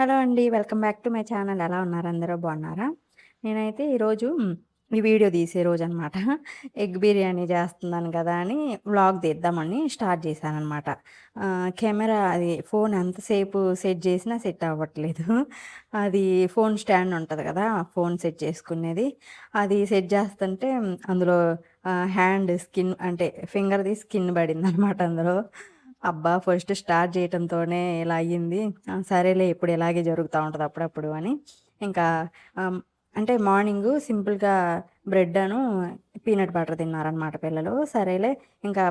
Hello అండి. Welcome back to my channel. ఎలా ఉన్నారు? అందరూ బాగున్నారా? నేనైతే ఈరోజు ఈ వీడియో తీసే రోజనమాట. ఎగ్ బిర్యానీ చేస్తున్నాను కదా అని వ్లాగ్ తీద్దామని స్టార్ట్ చేశాననమాట. కెమెరా అది ఫోన్ ఎంతసేపు సెట్ చేసినా సెట్ అవ్వట్లేదు. అది ఫోన్ స్టాండ్ ఉంటది కదా! ఫోన్ సెట్ చేసుకునేది. అది సెట్ చేస్తుంటే అందులో హ్యాండ్ స్కిన్ అంటే ఫింగర్‌ది స్కిన్ పడిందనమాట అందులో. అబ్బా! ఫస్ట్ స్టార్ట్ చేయటంతోనే ఇలా అయ్యింది. సరేలే ఇప్పుడు ఇలాగే జరుగుతా ఉంటది అప్పుడప్పుడు అని. ఇంకా ఆహ్, అంటే మార్నింగు సింపుల్‌గా బ్రెడ్డను, పీనట్ బటర్ తిన్నారనమాట పిల్లలు. సరేలే ఇంకా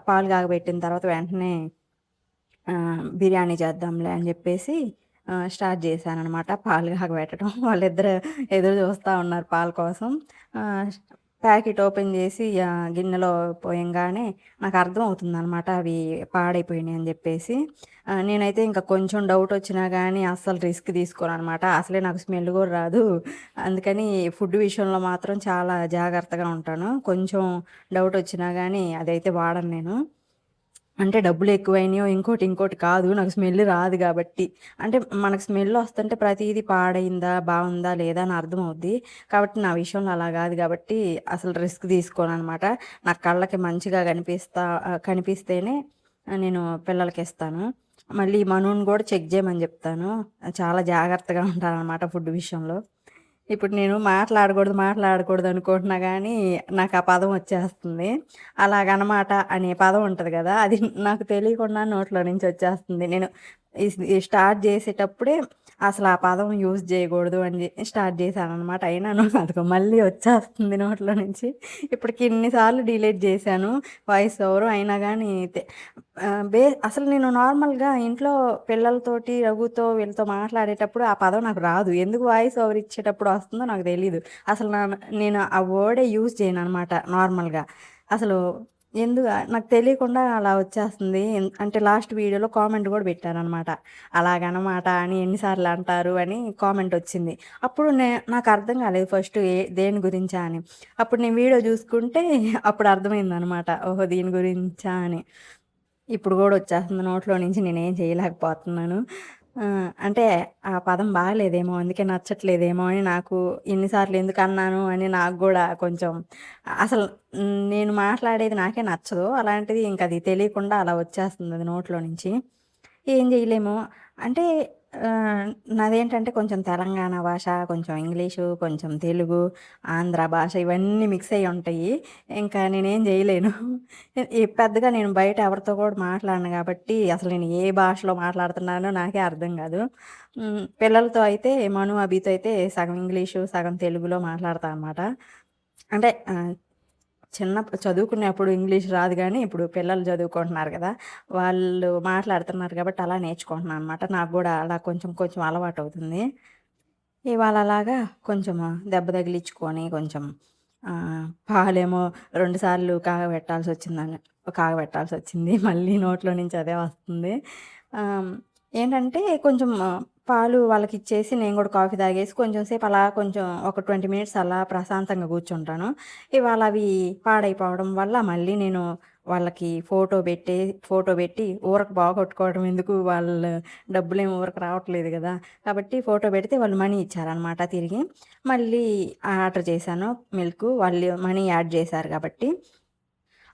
పాలు కాగబెట్టిన తర్వాత వెంటనే బిర్యానీ చేద్దాంలే అని జెప్పేసి స్టార్ట్ జేశాననమాట. పాలు కాగబెట్టడం. వాళ్ళిద్దరు ఎదురు జూస్తా ఉన్నారు పాల కోసం. ఆహ్, ప్యాకెట్ ఓపెన్ జేసి గిన్నెలో పోయంగానే నాకర్థమవుతుందనమాట అవి పాడైపోయినాయని జెప్పేసి. నేనైతే ఇంక కొంచెం డౌటొచ్చినా గానీ అస్సలు రిస్క్ తీసుకోననమాట. అసలే నాకు స్మెల్ గూడా రాదు. అందుకని ఫుడ్ విషయంలో మాత్రం చాలా జాగ్రత్తగా ఉంటాను. కొంచెం డౌటొచ్చినా గానీ అదైతే వాడను నేను. అంటే డబ్బులెక్కువైనియో ఇంకోటి కాదు. నాకు స్మెల్ రాదు గాబట్టి. అంటే మనకు స్మెల్లొస్తుంటే ప్రతీదీ పాడైందా, బావుందా, లేదా అని అర్థమవుద్ది. కాబట్టి నా విషయంలో అలా గాదు గాబట్టి అసలు రిస్క్ తీసుకోననమాట. నా కళ్ళకి మంచిగా కనిపిస్తేనే నేను పిల్లలకిస్తాను. మళ్ళీ మనోడిని గూడా చెక్ జేయమని జెప్తాను. చాలా జాగ్రత్తగా ఉంటాననమాట ఫుడ్ విషయంలో. ఇప్పుడు నేను మాట్లాడకూడదు అనుకుంటున్నా గానీ, నాకు ఆ పదం వచ్చేస్తుంది. అలాగనమాట అనే పదం ఉంటది గదా! అది నాకు తెలియకుండా నోట్లో నుంచి వచ్చేస్తుంది. నేను ఈ స్టార్ట్ జేసేటప్పుడే అసలు ఆ పదం యూజ్ జేయగూడదు అని స్టార్ట్ జేశాననమాట. అయినాను అదిగో మళ్ళీ వచ్చేస్తుంది నోట్లో నుంచి. ఇప్పటికి ఇన్ని సార్లు డిలీట్ జేశాను వాయిస్ ఓవరు. అయినా గానీ అసలు నేను నార్మల్‌గా ఇంట్లో పిల్లలతోటి, రఘుతో వీళ్ళతో మాట్లాడేటప్పుడు ఆ పదం నాకు రాదు. ఎందుకు వాయిస్ ఓవర్ ఇచ్చేటప్పుడు వస్తుందో నాకు తెలీదు. అసలు నేను ఆ వర్డే యూజ్ చేయననమాట నార్మల్‌గా. అసలు నాకు తెలియకుండా అలా వచ్చేస్తుంది. అంటే లాస్ట్ వీడియోలో కామెంట్ గూడా పెట్టారనమాట. అలాగనమాట అని ఎన్ని సార్లు అంటారు అని కామెంట్ వచ్చింది. అప్పుడు నాకర్థం కాలేదు ఫస్ట్ దేని గురించా అని. అప్పుడు నేను వీడియో జూసుకుంటే అప్పుడు అర్థమైందనమాట. ఓహో! దీని గురించా అని. ఇప్పుడు గూడా వచ్చేస్తుంది నోట్లో నుంచి నేనేం చేయలేకపోతున్నాను. అంటే ఆ పదం బాలేదేమో, అందుకే నచ్చట్లేదేమో అని నాకు ఇన్ని సార్లు ఎందుకన్నాను అని నాకు గూడా కొంచెం అసలు నేను మాట్లాడేది నాకే నచ్చదు. అలాంటిది ఇంకది తెలియకుండా అలా వచ్చేస్తుందది నోట్లో నుంచి. ఏం జేయలేము. అంటే ఆహ్, నాదేంటంటే కొంచెం తెలంగాణ భాష, కొంచెం ఇంగ్లీషు, కొంచెం తెలుగు, ఆంధ్ర భాష ఇవన్నీ మిక్స్ అయ్యి ఉంటాయి. ఇంకా నేనేం జేయలేను. పెద్దగా నేను బయట ఎవరితో కూడా మాట్లాడను గాబట్టి, అసలు నేను ఏ భాషలో మాట్లాడుతున్నానో నాకే అర్థం గాదు. పిల్లలతో అయితే అభితో అయితే సగం ఇంగ్లీషు, సగం తెలుగులో మాట్లాడతా అనమాట. అంటే చదువుకునేప్పుడు ఇంగ్లీష్ రాదు గానీ, ఇప్పుడు పిల్లలు చదువుకుంటున్నారు గదా! వాళ్ళు మాట్లాడుతున్నారు గాబట్టి అలా నేర్చుకుంటున్నా అనమాట. నాకు గూడా అలా కొంచెం కొంచెం అలవాటవుతుంది. ఇవాళ అలాగా కొంచెం దెబ్బ తగిలించుకొని కొంచెం పాలేమో 2 సార్లు కాగబెట్టాల్సొచ్చింది. మళ్ళీ నోట్లో నుంచి అదే వస్తుంది. ఆహ్, ఏంటంటే కొంచెం పాలు వాళ్ళకిచ్చేసి నేను గూడా కాఫీ తాగేసి కొంచెం సేపు అలా కొంచెం ఒక 20 మినిట్స్ అలా ప్రశాంతంగా కూర్చుంటాను. ఇవాళ అవి పాడైపోవడం వల్ల మళ్ళీ నేను వాళ్ళకి ఫోటో పెట్టి ఊరక బాగొట్టుకోవడం ఎందుకు డబ్బులేమి ఊరక రావట్లేదు గదా! కాబట్టి ఫోటో పెడితే వాళ్ళు మనీ ఇచ్చారనమాట తిరిగి. మళ్ళీ ఆర్డర్ చేశాను మిల్కు. వాళ్ళు మనీ యాడ్ చేశారు గాబట్టి.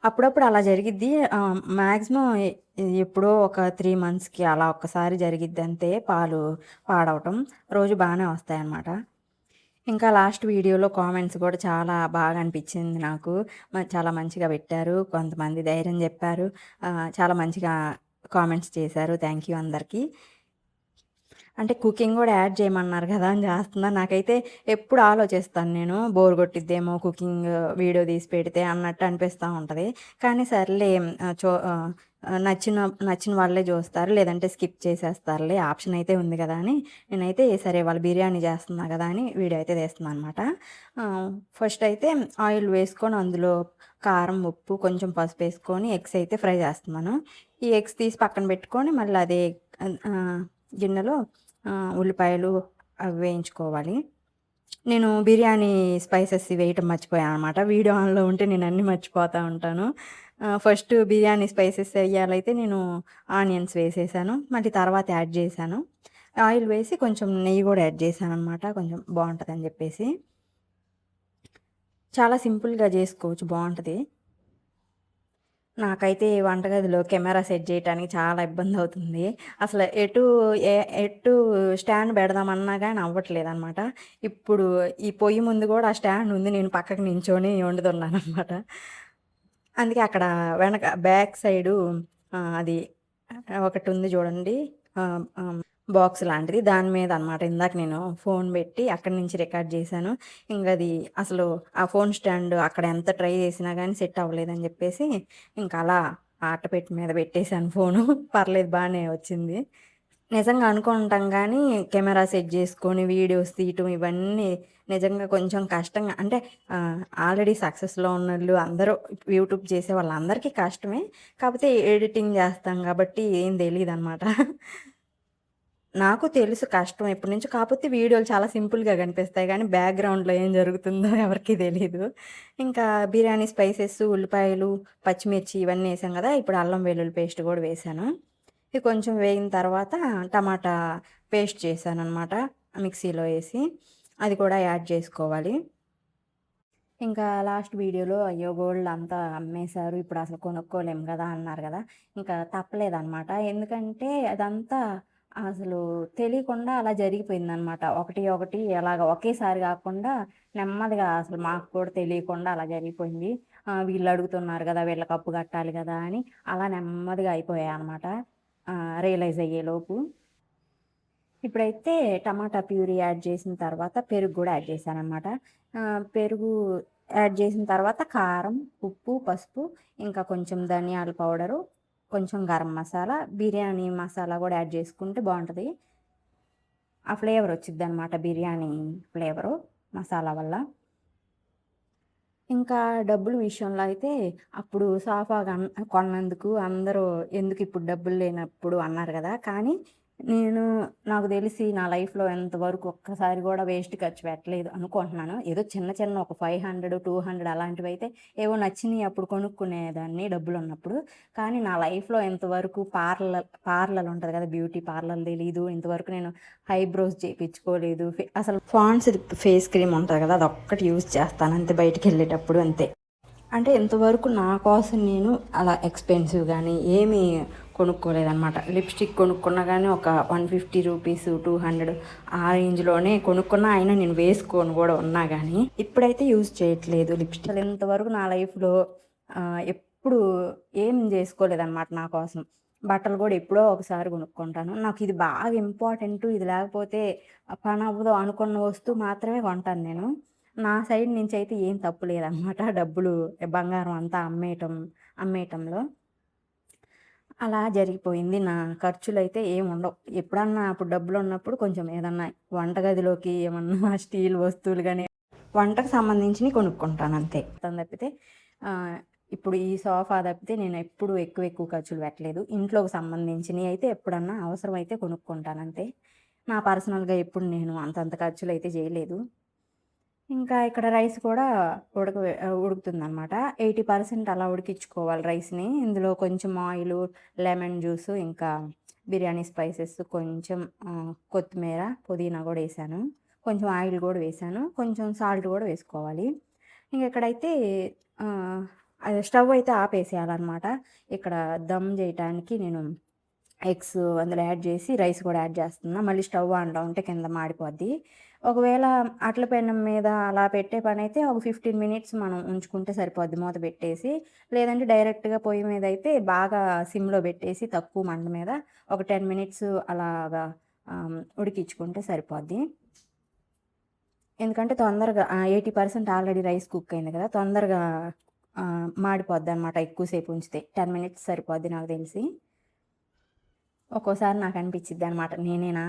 అప్పుడప్పుడు అలా జరిగిద్ది. మాక్సిమం ఎప్పుడో ఒక 3 మంత్స్‌కి అలా ఒక్కసారి జరిగిద్దంతే పాడవటం. రోజు బానే వస్తాయనమాట. ఇంకా లాస్ట్ వీడియోలో కామెంట్స్ గూడా చాలా బాగా అనిపిచ్చింది నాకు. చాలా మంచిగా పెట్టారు. కొంతమంది ధైర్యం జెప్పారు. చాలా మంచిగా కామెంట్స్ చేశారు. థ్యాంక్ యూ అందరికి. అంటే కుకింగ్ గూడా యాడ్ చేయమన్నారు గదా! అని జేస్తున్నా. నాకైతే ఎప్పుడు ఆలోచిస్తాను నేను. బోర్ గొట్టిద్దేమో కుకింగ్ వీడియో తీసి పెడితే అన్నట్టు అనిపిస్తా ఉంటది. కానీ సర్లే ఆహ్, చో ఆహ్, నచ్చిన నచ్చిన వాళ్ళే జూస్తారు. లేదంటే స్కిప్ చేసేస్తారులే ఆప్షన్ అయితే ఉంది గదా! అని నేనైతే సరే ఇవాళ బిర్యానీ జేస్తున్నా గదా! అని వీడియో అయితే తీస్తున్నా అనమాట. ఫస్ట్ అయితే ఆయిల్ వేసుకొని అందులో కారం, ఉప్పు, కొంచెం పసుపేసుకొని ఎగ్స్ అయితే ఫ్రై జేస్తున్నాను. ఈ ఎగ్స్ తీసి పక్కన బెట్టుకొని మళ్ళీ అదే గిన్నెలో ఉల్లిపాయలు అవి వేయించుకోవాలి. నేను బిర్యానీ స్పైసెస్ వేయటం మర్చిపోయాననమాట. వీడియో ఆన్‌లో ఉంటే నేను అన్నీ మర్చిపోతా ఉంటాను. ఫస్ట్ బిర్యానీ స్పైసెస్ ఎయ్యాలైతే నేను ఆనియన్స్ వేసేసాను. మళ్ళీ తర్వాత యాడ్ జేశాను. ఆయిల్ వేసి కొంచెం నెయ్యి కూడా యాడ్ చేశాననమాట. కొంచెం బావుంటదని చెప్పేసి. చాలా సింపుల్‌గా చేసుకోవచ్చు, బావుంటది. నాకైతే ఈ వంటగదిలో కెమెరా సెట్ జేయటానికి చాలా ఇబ్బందవుతుంది. అసలు ఎటు స్టాండ్ బెడదామన్నా గాని అవ్వట్లేదనమాట. ఇప్పుడు ఈ పొయ్యి ముందు గూడా ఆ స్టాండ్ ఉంది. నేను పక్కకు నించొని వండుతున్నాననమాట. అందుకే అక్కడ వెనక బ్యాక్ సైడు అది ఒకటుంది జూడండి. ఆహ్, ఆహ్, బాక్స్ లాంటిది. దాని మీద అనమాట ఇందాక నేను ఫోను బెట్టి అక్కడి నుంచి రికార్డ్ జేశాను. ఇంగది అసలు ఆ ఫోను స్టాండ్ అక్కడ ఎంత ట్రై జేసినా గానీ సెట్ అవ్వలేదని జెప్పేసి ఇంకలా ఆ అట్టపెట్టె మీద బెట్టేశాను ఫోను. పర్లేదు బానే వచ్చింది. నిజంగా అనుకుంటాం గానీ, కెమెరా సెట్ జేసుకొని వీడియోస్ తీయటం ఇవన్నీ నిజంగా కొంచెం కష్టంగా అంటే ఆల్రెడీ సక్సెస్‌లో ఉన్నోళ్ళు అందరూ యూట్యూబ్ చేసే వాళ్ళందరికీ కష్టమే. కాపోతే ఎడిటింగ్ జేస్తాం గాబట్టి ఏం తెలీదనమాట. నాకు తెలుసు కష్టం ఎప్పటినుంచో. కాపోతే వీడియోలు చాలా సింపుల్‌గా కనిపిస్తాయి గానీ, బ్యాక్‌గ్రౌండ్‌లో ఏం జరుగుతుందో ఎవరికీ తెలీదు. ఇంకా బిర్యానీ స్పైసెస్, ఉల్లిపాయలు, పచ్చిమిర్చి ఇవన్నీ ఏసాం గదా! ఇప్పుడు అల్లం వెల్లుల్లి పేస్ట్ గూడా వేశాను. ఇది కొంచెం వేగిన తర్వాత టమాటా పేస్ట్ చేశాననమాట మిక్సీలో ఏసి. అది కూడా యాడ్ చేసుకోవాలి. ఇంకా లాస్ట్ వీడియోలో అయ్యో! గోల్డ్ అంతా అమ్మేశారు. ఇప్పుడసలు కొనుక్కోలేము గదా! అన్నారు గదా! ఇంకా తప్పలేదనమాట. ఎందుకంటే అదంతా అసలు తెలియకుండా అలా జరిగిపోయిందనమాట. ఒకటి ఒకటి అలాగా ఒకేసారి గాకుండా నెమ్మదిగా అసలు మాకు కూడా తెలియకుండా అలా జరిగిపోయింది. వీళ్ళు అడుగుతున్నారు గదా! వీళ్ళకి అప్పు కట్టాలి గదా! అని అలా నెమ్మదిగా అయిపోయాయనమాట. రియలైజ్ అయ్యేలోపు. ఇప్పుడైతే టమాటా ప్యూరీ యాడ్ చేసిన తర్వాత పెరుగు గూడా యాడ్ చేశాననమాట. పెరుగు యాడ్ చేసిన తర్వాత కారం, ఉప్పు, పసుపు, ఇంకా కొంచెం ధనియాల పౌడరు, కొంచెం గరం మసాలా, బిర్యానీ మసాలా గూడా యాడ్ చేసుకుంటే బావుంటది. ఆ ఫ్లేవర్ వచ్చిద్దనమాట, బిర్యానీ ఫ్లేవరు మసాలా వల్ల. ఇంకా డబ్బుల విషయంలో అయితే అప్పుడు సోఫా కొన్నందుకు అందరూ ఎందుకిప్పుడు డబ్బులు లేనప్పుడు అన్నారు గదా! కానీ నేను నాకు తెలిసి నా లైఫ్‌లో ఇంతవరకు ఒక్కసారి గూడా వేస్ట్ ఖర్చు పెట్టలేదు అనుకుంటున్నాను. ఏదో చిన్న చిన్న ఒక 500, 200 అలాంటివైతే ఏవో నచ్చినియి అప్పుడు కొనుక్కునేదాన్ని డబ్బులున్నప్పుడు. కానీ నా లైఫ్‌లో ఇంతవరకు పార్లర్ ఉంటది గదా! బ్యూటీ పార్లర్ తెలీదు. ఇంతవరకు నేను ఐబ్రోస్ చేపించుకోలేదు. అసలు పాండ్స్‌ది ఫేస్ క్రీమ్ ఉంటది గదా! అదొక్కటి యూజ్ చేస్తాను అంతే బయటికెళ్ళేటప్పుడు అంతే. అంటే ఇంతవరకు నా కోసం నేను అలా ఎక్స్‌పెన్సివ్ గానీ ఏమీ కొనుక్కోలేదనమాట. లిప్‌స్టిక్ కొనుక్కున్నా గానీ ఒక రూ. 150, 200 ఆ రేంజ్‌లోనే కొనుక్కున్నా. అయినా నేను వేసుకోను గూడా ఉన్నా గానీ. ఇప్పుడైతే యూజ్ చేయట్లేదు లిప్‌స్టిక్. అసలు ఇంతవరకు నా లైఫ్‌లో ఎప్పుడు ఏం జేసుకోలేదనమాట నా కోసం. బట్టలు గూడా ఎప్పుడో ఒకసారి కొనుక్కుంటాను. నాకిది బాగా ఇంపార్టెంటు. ఇది లేకపోతే పనవ్వదు అనుకున్న వస్తువు మాత్రమే కొంటాను నేను. నా సైడ్ నుంచయితే ఏం తప్పు లేదనమాట. డబ్బులు బంగారం అంతా అమ్మేయటంలో. అలా జరిగిపోయింది. నా ఖర్చులైతే ఏముండవు. ఎప్పుడన్నా అప్పుడు డబ్బులున్నప్పుడు కొంచెం ఏదన్నా వంటగదిలోకి ఏమన్నా స్టీల్ వస్తువులు గాని, వంటకు సంబంధించినయి కొనుక్కుంటానంతే. తప్పితే ఆహ్, ఇప్పుడు ఈ సోఫా తప్పితే నేనెప్పుడు ఎక్కువ ఖర్చులు పెట్టలేదు. ఇంట్లోకి సంబంధించినయి అయితే ఎప్పుడన్నా అవసరమైతే కొనుక్కుంటానంతే. నా పర్సనల్‌గా ఎప్పుడు నేను అంతంత ఖర్చులైతే జేయలేదు. ఇంకా ఇక్కడ రైస్ కూడా ఉడుకుతుందనమాట. 80% అలా ఉడికించుకోవాలి రైస్‌ని. ఇందులో కొంచెం ఆయిలు, లెమన్ జ్యూసు, ఇంకా బిర్యానీ స్పైసెస్, కొంచెం కొత్తిమీర, పుదీనా గూడా ఏశాను. కొంచెం ఆయిల్ గూడా వేశాను. కొంచెం సాల్ట్ గూడా వేసుకోవాలి. ఇంగిక్కడైతే ఆహ్, అది స్టవ్ అయితే ఆపేసేయాలనమాట. ఇక్కడ దమ్ జేయటానికి నేను ఎగ్స్ అందులో యాడ్ జేసి రైస్ గూడా యాడ్ జేస్తున్నా. మళ్ళీ స్టవ్ ఆన్‌లో ఉంటే కింద మాడిపోద్ది. ఒకవేళ అట్ల పెనం మీద అలా పెట్టే పనైతే ఒక 15 మినిట్స్ మనం ఉంచుకుంటే సరిపోద్ది మూత పెట్టేసి. లేదంటే డైరెక్ట్‌గా పొయ్యి మీదయితే బాగా సిమ్‌లో బెట్టేసి తక్కువ మంట మీద ఒక 10 మినిట్స్ అలాగా ఉడికించుకుంటే సరిపోద్ది. ఎందుకంటే తొందరగా 80% ఆల్రెడీ రైస్ కుక్ అయింది కదా! తొందరగా మాడిపోద్దనమాట ఎక్కువ సేపు ఉంచితే. 10 మినిట్స్ సరిపోద్ది నాకు తెలిసి. ఒక్కోసారి నాకనిపిచ్చిద్దనమాట. నేనేనా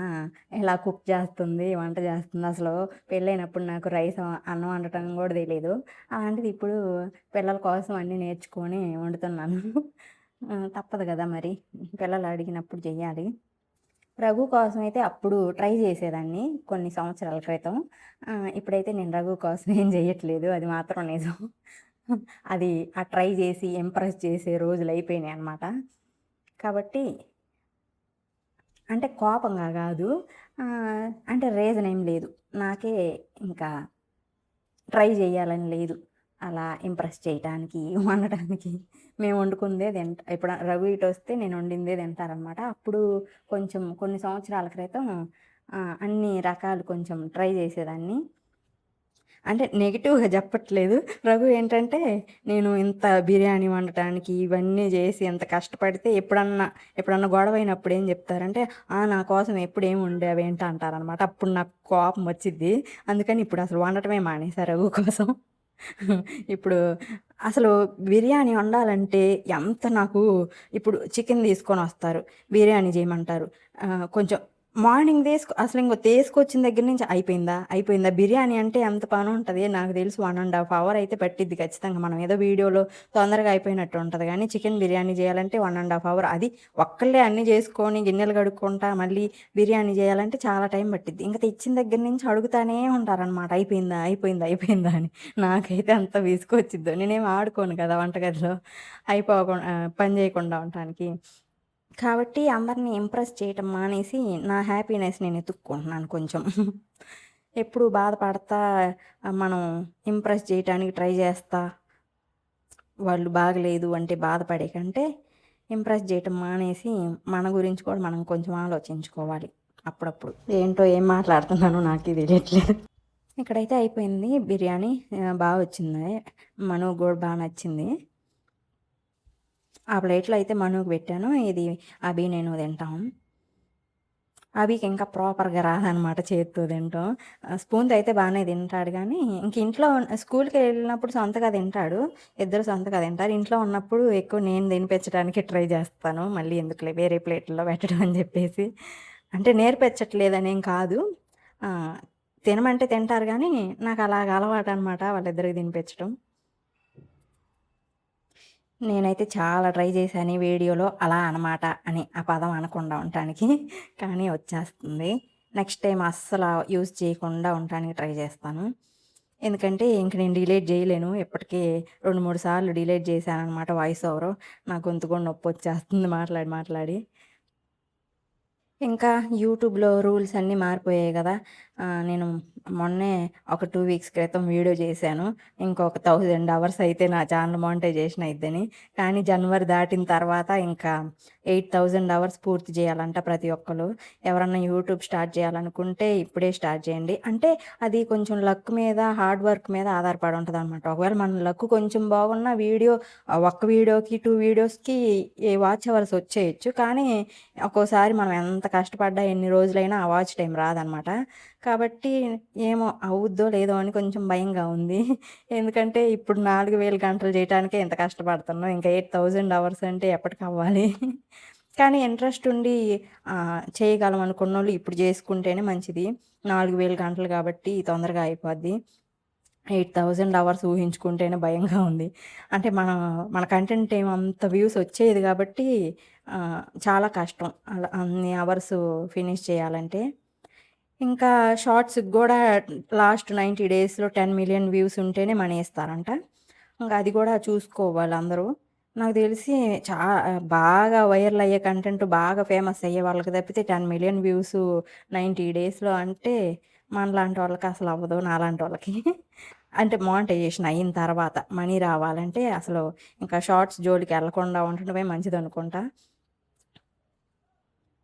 ఇలా కుక్ చేస్తుంది, వంట చేస్తుంది. అసలు పెళ్ళైనప్పుడు నాకు అన్నం వండటం గూడా తెలీదు. అలాంటిది ఇప్పుడు పిల్లల కోసం అన్నీ నేర్చుకొని వండుతున్నాను. తప్పదు గదా మరి. పిల్లలు అడిగినప్పుడు చెయ్యాలి. రఘు కోసమయితే అప్పుడు ట్రై చేసేదాన్ని కొన్ని సంవత్సరాల క్రితం. ఇప్పుడైతే నేను రఘు కోసం ఏం జెయ్యట్లేదు. అది మాత్రం నిజం. అది ఆ ట్రై చేసి ఇంప్రెస్ చేసే రోజులయిపోయినాయనమాట. కాబట్టి అంటే కోపంగా గాదు. అంటే రీజన్ ఏం లేదు. నాకే ఇంకా ట్రై జేయాలని లేదు. అలా ఇంప్రెస్ చేయటానికి, వండటానికి. మేము వండుకుందే ఇప్పుడు రఘు ఇటొస్తే నేను వండిందే తింటారనమాట. అప్పుడు కొంచెం కొన్ని సంవత్సరాల క్రితం అన్ని రకాలు కొంచెం ట్రై జేసేదాన్ని. అంటే నెగెటివ్‌గా చెప్పట్లేదు. రఘు ఏంటంటే, నేను ఇంత బిర్యానీ వండటానికి ఇవన్నీ జేసి ఇంత కష్టపడితే ఎప్పుడన్నా గొడవయినప్పుడు ఏం జెప్తారంటే, నా కోసం ఎప్పుడేం వండావేంటి అంటారనమాట. అప్పుడు నాకు కోపం వచ్చిద్ది. అందుకని ఇప్పుడు అసలు వండటమే మానేశా రఘు కోసం. ఇప్పుడు అసలు బిర్యానీ వండాలంటే ఎంత నాకు ఇప్పుడు చికెన్ తీసుకొనొస్తారు. బిర్యానీ జేయమంటారు. కొంచెం మార్నింగ్ అసలింగో తీసుకొచ్చిన దగ్గర నుంచి అయిపోయిందా? బిర్యానీ అంటే ఎంత పనుంటది. నాకు తెలిసి 1 ½ అవర్ అయితే పట్టిద్ది ఖచ్చితంగా. మనం ఏదో వీడియోలో తొందరగా అయిపోయినట్టు ఉంటది గానీ, చికెన్ బిర్యానీ జేయాలంటే 1 ½ అవర్. అది ఒక్కళ్ళే అన్నీ జేసుకొని, గిన్నెలు కడుక్కుంటా, మళ్ళీ బిర్యానీ జేయాలంటే చాలా టైం పట్టిద్ది. ఇంక తెచ్చిన దగ్గర నుంచి అడుగుతానే ఉంటారనమాట. అయిపోయిందా అని. నాకైతే అంత విసుగొచ్చిద్దో. నేనేమి ఆడుకోను కదా వంటగదిలో పని జేయకుండా ఉండటానికి. కాబట్టి అందరిని ఇంప్రెస్ చేయటం మానేసి, నా హ్యాపీనెస్ నేను ఎతుక్కుంటున్నాను కొంచెం. ఎప్పుడు బాధపడతా మనం ఇంప్రెస్ చేయటానికి ట్రై జేస్తా, వాళ్ళు బాగలేదు అంటే బాధపడే కంటే, ఇంప్రెస్ జేయటం మానేసి, మన గురించి కూడా మనం కొంచెం ఆలోచించుకోవాలి అప్పుడప్పుడు. ఏంటో ఏం మాట్లాడుతున్నానో నాకే తెలియట్లేదు. ఇక్కడైతే అయిపోయింది బిర్యానీ. వచ్చింది. మనుకు గూడా నచ్చింది. ఆ ప్లేట్‌లో అయితే మనుకు పెట్టాను. ఇది అభి, నేను తింటాం. అభికి ఇంకా ప్రాపర్‌గా రాదనమాట చేత్తో తినటం. స్పూన్‌తో అయితే బానే తింటాడు గానీ, ఇంక ఇంట్లో స్కూల్‌కెళ్ళినప్పుడు సొంతగా తింటాడు. ఇద్దరు సొంతగా తింటారు. ఇంట్లో ఉన్నప్పుడు ఎక్కువ నేను తినిపించడానికి ట్రై చేస్తాను. మళ్ళీ ఎందుకులే వేరే ప్లేట్‌లో పెట్టడం అని చెప్పేసి. అంటే నేర్పించట్లేదనేం కాదు. తినమంటే తింటారు గానీ, నాకలాగ అలవాటనమాట వాళ్ళిద్దరికి తినిపించటం. నేనైతే చాలా ట్రై చేశాను ఈ వీడియోలో అలా అనమాట అని ఆ పదం అనకుండా ఉండటానికి. కానీ వచ్చేస్తుంది. నెక్స్ట్ టైమ్ అస్సల యూజ్ చేయకుండా ఉండటానికి ట్రై చేస్తాను. ఎందుకంటే ఇంక నేను డిలీట్ చేయలేను. ఇప్పటికే 2, 3 సార్లు డిలీట్ చేశాననమాట వాయిస్ ఓవరు. నా గొంతు కూడా నొప్పొచ్చేస్తుంది మాట్లాడి. ఇంకా యూట్యూబ్‌లో రూల్స్ అన్నీ మారిపోయాయి గదా! నేను మొన్నే ఒక 2 వీక్స్ క్రితం వీడియో చేశాను. ఇంకొక 1000 అవర్స్ అయితే నా ఛానల్ మానిటైజేషన్ అయిద్దని. కానీ జనవరి దాటిన తర్వాత ఇంకా 8000 అవర్స్ పూర్తి చేయాలంట ప్రతి ఒక్కళ్ళు. ఎవరన్నా యూట్యూబ్ స్టార్ట్ చేయాలనుకుంటే ఇప్పుడే స్టార్ట్ చేయండి. అంటే అది కొంచెం లక్ మీద, హార్డ్ వర్క్ మీద ఆధారపడి ఉంటదనమాట. ఒకవేళ మన లక్ కొంచెం బాగున్నా ఒక్క వీడియోకి, 2 వీడియోస్‌కి వాచ్ అవర్స్ వచ్చేయొచ్చు. కానీ ఒక్కోసారి మనం ఎంత కష్టపడ్డా ఎన్ని రోజులైనా ఆ వాచ్ టైమ్ రాదనమాట. కాబట్టి ఏమో అవుద్దో లేదో అని కొంచెం భయంగా ఉంది. ఎందుకంటే ఇప్పుడు 4000 గంటలు చేయటానికే ఇంత కష్టపడుతున్నాం. ఇంకా 8000 అవర్స్ అంటే ఎప్పటికవ్వాలి. కానీ ఇంట్రెస్ట్ ఉండి చేయగలం అనుకున్నోళ్ళు ఇప్పుడు చేసుకుంటేనే మంచిది. 4000 గంటలు కాబట్టి తొందరగా అయిపోద్ది. 8000 అవర్స్ ఊహించుకుంటేనే భయంగా ఉంది. అంటే మన కంటెంట్ ఏమో అంత వ్యూస్ వచ్చేది కాబట్టి చాలా కష్టం. అలా అన్ని అవర్స్ ఫినిష్ చేయాలంటే. ఇంకా షార్ట్స్‌కి గూడా లాస్ట్ 90 డేస్‌లో 10,000,000 వ్యూస్ ఉంటేనే మనీ ఇస్తారంట. ఇంక అది గూడా చూసుకోవాలి అందరూ. నాకు తెలిసి బాగా వైరల్ అయ్యే కంటెంట్ బాగా ఫేమస్ అయ్యే వాళ్ళకి తప్పితే 10,000,000 వ్యూస్ 90 డేస్‌లో అంటే మనలాంటి వాళ్ళకి అసలు అవ్వదు. నాలాంటోళ్ళకి. అంటే మానిటైజేషన్ అయిన తర్వాత మనీ రావాలంటే అసలు ఇంకా షార్ట్స్ జోలికెళ్ళకుండా ఉండడమే మంచిదనుకుంటా.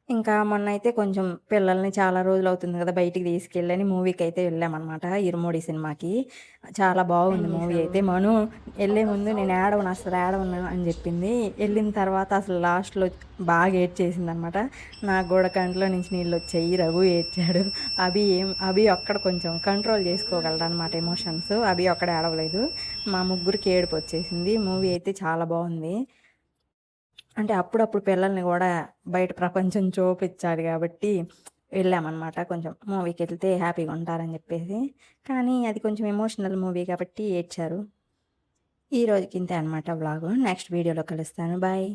ఇంకా మొన్నైతే కొంచెం పిల్లల్ని చాలా రోజులవుతుంది గదా! బయటికి తీసుకెళ్ళని మూవీకైతే వెళ్ళామనమాట. 'ఇరుముడి' సినిమాకి. చాలా ఏం బాగుంది మూవీ జేశావు? అయితే. ఎళ్ళే ముందు నేను అసలు ఏడవను అని జెప్పింది. ఎళ్ళిన తర్వాత అసలు లాస్ట్‌లో బాగా ఏడ్చేసిందనమాట. నాకు గూడా కంట్లో నుంచి నీళ్ళొచ్చాయి. రఘు ఏడ్చాడు. అభి ఒక్కడు కొంచెం కంట్రోల్ జేసుకోగలడనమాట ఎమోషన్స్. అభి ఒక్కడే ఏడవలేదు. మా ముగ్గురికి ఏడుపొచ్చేసింది. మూవీ అయితే చాలా బావుంది. అంటే అప్పుడప్పుడు పిల్లల్ని గూడా బయట ప్రపంచం చూపిచ్చాలి గాబట్టి వెళ్ళామనమాట. కొంచెం మూవీకెళ్తే హ్యాపీగుంటారని జెప్పేసి. కానీ అది కొంచెం ఎమోషనల్ మూవీ కాబట్టి ఏడ్చారు. ఈ రోజుకింతే అనమాట వ్లాగు. నెక్స్ట్ వీడియోలో కలుస్తాను. బాయ్.